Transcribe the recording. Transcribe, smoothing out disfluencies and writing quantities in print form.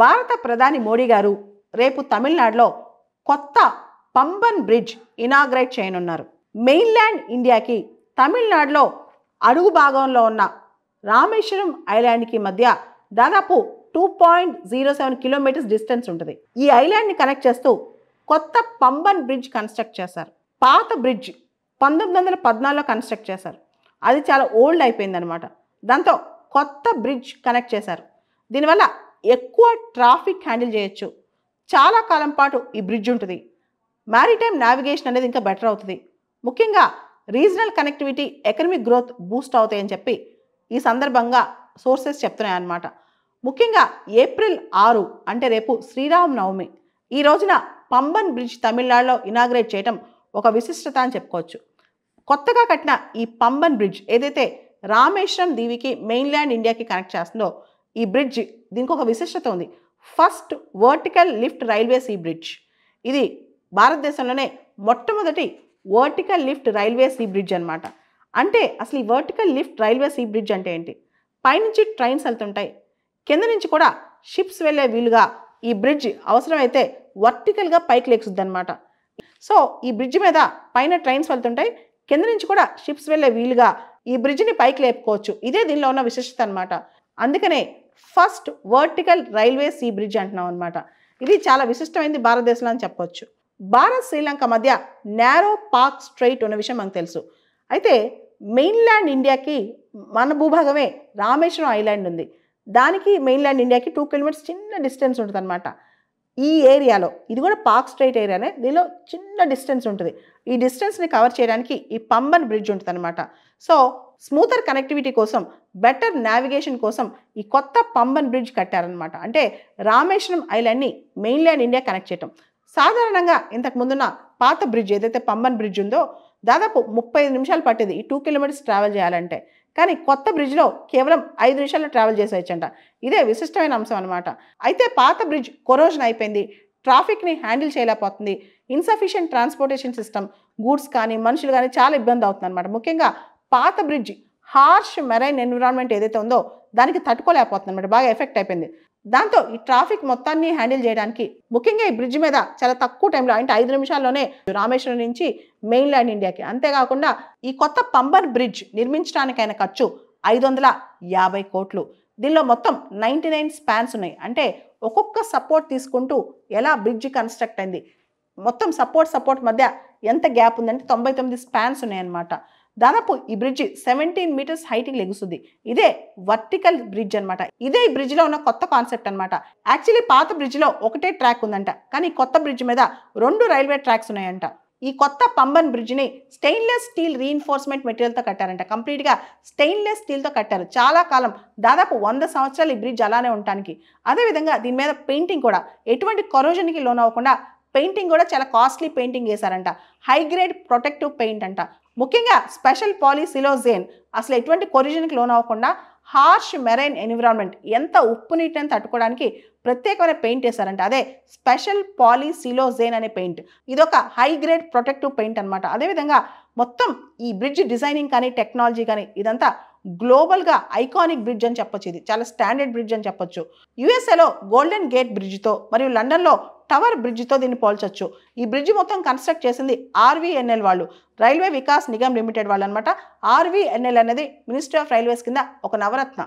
భారత ప్రధాని మోడీ గారు రేపు తమిళనాడులో కొత్త పంబన్ బ్రిడ్జ్ ఇనాగ్రేట్ చేయనున్నారు. మెయిన్ల్యాండ్ ఇండియాకి తమిళనాడులో అడుగు భాగంలో ఉన్న రామేశ్వరం ఐలాండ్కి మధ్య దాదాపు 2.07 కిలోమీటర్స్ డిస్టెన్స్ ఉంటుంది. ఈ ఐలాండ్ని కనెక్ట్ చేస్తూ కొత్త పంబన్ బ్రిడ్జ్ కన్స్ట్రక్ట్ చేశారు. పాత బ్రిడ్జ్ 1914లో కన్స్ట్రక్ట్ చేశారు. అది చాలా ఓల్డ్ అయిపోయిందనమాట. దాంతో కొత్త బ్రిడ్జ్ కనెక్ట్ చేశారు. దీనివల్ల ఎక్కువ ట్రాఫిక్ హ్యాండిల్ చేయొచ్చు. చాలా కాలం పాటు ఈ బ్రిడ్జ్ ఉంటుంది. మ్యారిటైమ్ నావిగేషన్ అనేది ఇంకా బెటర్ అవుతుంది. ముఖ్యంగా regional connectivity, economic growth Boost అవుతాయని చెప్పి ఈ సందర్భంగా సోర్సెస్ చెప్తున్నాయన్నమాట. ముఖ్యంగా ఏప్రిల్ 6 అంటే రేపు శ్రీరామనవమి. ఈ రోజున పంబన్ బ్రిడ్జ్ తమిళనాడులో ఇనాగ్రేట్ చేయడం ఒక విశిష్టత అని చెప్పుకోవచ్చు. కొత్తగా కట్టిన ఈ పంబన్ బ్రిడ్జ్ ఏదైతే రామేశ్వరం దీవికి మెయిన్ల్యాండ్ ఇండియాకి కనెక్ట్ చేస్తుందో ఈ బ్రిడ్జ్ దీనికి ఒక విశిష్టత ఉంది. First vertical lift railway sea bridge. ఇది భారతదేశంలోనే మొట్టమొదటి vertical lift railway sea bridge అనమాట. అంటే అసలు ఈ vertical lift railway sea bridge అంటే ఏంటి? పైనుంచి ట్రైన్స్ వెళ్తుంటాయి, కింద నుంచి కూడా షిప్స్ వెళ్ళే వీలుగా ఈ బ్రిడ్జ్ అవసరమైతే వర్టికల్గా పైకి లెక్కుద్ది అనమాట. సో ఈ బ్రిడ్జ్ మీద పైన ట్రైన్స్ వెళ్తుంటాయి, కింద నుంచి కూడా షిప్స్ వెళ్ళే వీలుగా ఈ బ్రిడ్జ్ని పైకి లేపుకోవచ్చు. ఇదే దీనిలో ఉన్న విశిష్టత అనమాట. అందుకనే first vertical railway sea bridge అంటున్నాం అనమాట. ఇది చాలా విశిష్టమైనది భారతదేశంలో అని చెప్పవచ్చు. భారత్ శ్రీలంక మధ్య నారో పార్క్ స్ట్రైట్ ఉన్న విషయం మనకు తెలుసు. అయితే మెయిన్ల్యాండ్ ఇండియాకి మన భూభాగమే రామేశ్వరం ఐలాండ్ ఉంది. దానికి మెయిన్ల్యాండ్ ఇండియాకి 2 కిలోమీటర్స్ చిన్న డిస్టెన్స్ ఉంటుంది అనమాట. ఈ ఏరియాలో ఇది కూడా పార్క్ స్ట్రైట్ ఏరియానే, దీనిలో చిన్న డిస్టెన్స్ ఉంటుంది. ఈ డిస్టెన్స్ని కవర్ చేయడానికి ఈ పంబన్ బ్రిడ్జ్ ఉంటుంది అనమాట. సో స్మూతర్ కనెక్టివిటీ కోసం, బెటర్ నావిగేషన్ కోసం ఈ కొత్త పంబన్ బ్రిడ్జ్ కట్టారనమాట. అంటే రామేశ్వరం ఐలాండ్ని మెయిన్ల్యాండ్ ఇండియా కనెక్ట్ చేయటం. సాధారణంగా ఇంతకు ముందున్న పాత బ్రిడ్జ్ ఏదైతే పంబన్ బ్రిడ్జ్ ఉందో దాదాపు 35 నిమిషాలు పట్టేది ఈ 2 కిలోమీటర్స్ ట్రావెల్ చేయాలంటే. కానీ కొత్త బ్రిడ్జ్లో కేవలం 5 నిమిషాల్లో ట్రావెల్ చేసేయచ్చంట. ఇదే విశిష్టమైన అంశం అనమాట. అయితే పాత బ్రిడ్జ్ కొరోజన్ అయిపోయింది, ట్రాఫిక్ని హ్యాండిల్ చేయలేకపోతుంది, ఇన్సఫిషియెంట్ ట్రాన్స్పోర్టేషన్ సిస్టమ్, గూడ్స్ కానీ మనుషులు కానీ చాలా ఇబ్బంది అవుతుంది అనమాట. ముఖ్యంగా పాత బ్రిడ్జ్ హార్ష్ మెరైన్ ఎన్విరాన్మెంట్ ఏదైతే ఉందో దానికి తట్టుకోలేకపోతుంది అనమాట, బాగా ఎఫెక్ట్ అయిపోయింది. దాంతో ఈ ట్రాఫిక్ మొత్తాన్ని హ్యాండిల్ చేయడానికి ముఖ్యంగా ఈ బ్రిడ్జ్ మీద చాలా తక్కువ టైంలో అంటే 5 నిమిషాల్లోనే రామేశ్వరం నుంచి మెయిన్ల్యాండ్ ఇండియాకి. అంతేకాకుండా ఈ కొత్త పంబన్ బ్రిడ్జ్ నిర్మించడానికైన ఖర్చు 550 కోట్లు. దీనిలో మొత్తం 99 స్పాన్స్ ఉన్నాయి. అంటే ఒక్కొక్క సపోర్ట్ తీసుకుంటూ ఎలా బ్రిడ్జ్ కన్స్ట్రక్ట్ అయింది, మొత్తం సపోర్ట్ మధ్య ఎంత గ్యాప్ ఉందంటే 99 స్పాన్స్ ఉన్నాయన్నమాట. దాదాపు ఈ బ్రిడ్జ్ 17 మీటర్స్ హైట్కి లెగుస్తుంది. ఇదే వర్టికల్ బ్రిడ్జ్ అనమాట. ఇదే ఈ బ్రిడ్జ్లో ఉన్న కొత్త కాన్సెప్ట్ అనమాట. యాక్చువల్లీ పాత బ్రిడ్జ్లో ఒకటే ట్రాక్ ఉందంట, కానీ కొత్త బ్రిడ్జ్ మీద 2 రైల్వే ట్రాక్స్ ఉన్నాయంట. ఈ కొత్త పంబన్ బ్రిడ్జ్ని స్టెయిన్లెస్ స్టీల్ రీఇన్ఫోర్స్మెంట్ మెటీరియల్తో కట్టారంట. కంప్లీట్గా స్టెయిన్లెస్ స్టీల్తో కట్టారు. చాలా కాలం, దాదాపు 100 సంవత్సరాలు ఈ బ్రిడ్జ్ అలానే ఉండటానికి. అదేవిధంగా దీని మీద పెయింటింగ్ కూడా ఎటువంటి కరోజన్కి లోన్ అవ్వకుండా పెయింటింగ్ కూడా చాలా కాస్ట్లీ పెయింటింగ్ వేశారంట. హై గ్రేడ్ ప్రొటెక్టివ్ పెయింట్ అంట. ముఖ్యంగా స్పెషల్ పాలీసిలోజేన్, అసలు ఎటువంటి కొరిజన్కి లోన్ అవ్వకుండా హార్ష్ మెరైన్ ఎన్విరాన్మెంట్, ఎంత ఉప్పు నీటిని తట్టుకోవడానికి ప్రత్యేకమైన పెయింట్ వేశారంట. అదే స్పెషల్ పాలీసిలోజేన్ అనే పెయింట్. ఇదొక హై గ్రేడ్ ప్రొటెక్టివ్ పెయింట్ అనమాట. అదేవిధంగా మొత్తం ఈ బ్రిడ్జ్ డిజైనింగ్ కానీ టెక్నాలజీ కానీ ఇదంతా గ్లోబల్గా ఐకానిక్ బ్రిడ్జ్ అని చెప్పొచ్చు. ఇది చాలా స్టాండర్డ్ బ్రిడ్జ్ అని చెప్పొచ్చు. యుఎస్ఏలో గోల్డెన్ గేట్ బ్రిడ్జ్తో మరియు లండన్లో టవర్ బ్రిడ్జ్తో దీన్ని పోల్చొచ్చు. ఈ బ్రిడ్జ్ మొత్తం కన్స్ట్రక్ట్ చేసింది ఆర్వీఎన్ఎల్ వాళ్ళు, రైల్వే వికాస్ నిగమ్ లిమిటెడ్ వాళ్ళు అనమాట. ఆర్వీఎన్ఎల్ అనేది మినిస్ట్రీ ఆఫ్ రైల్వేస్ కింద ఒక నవరత్న.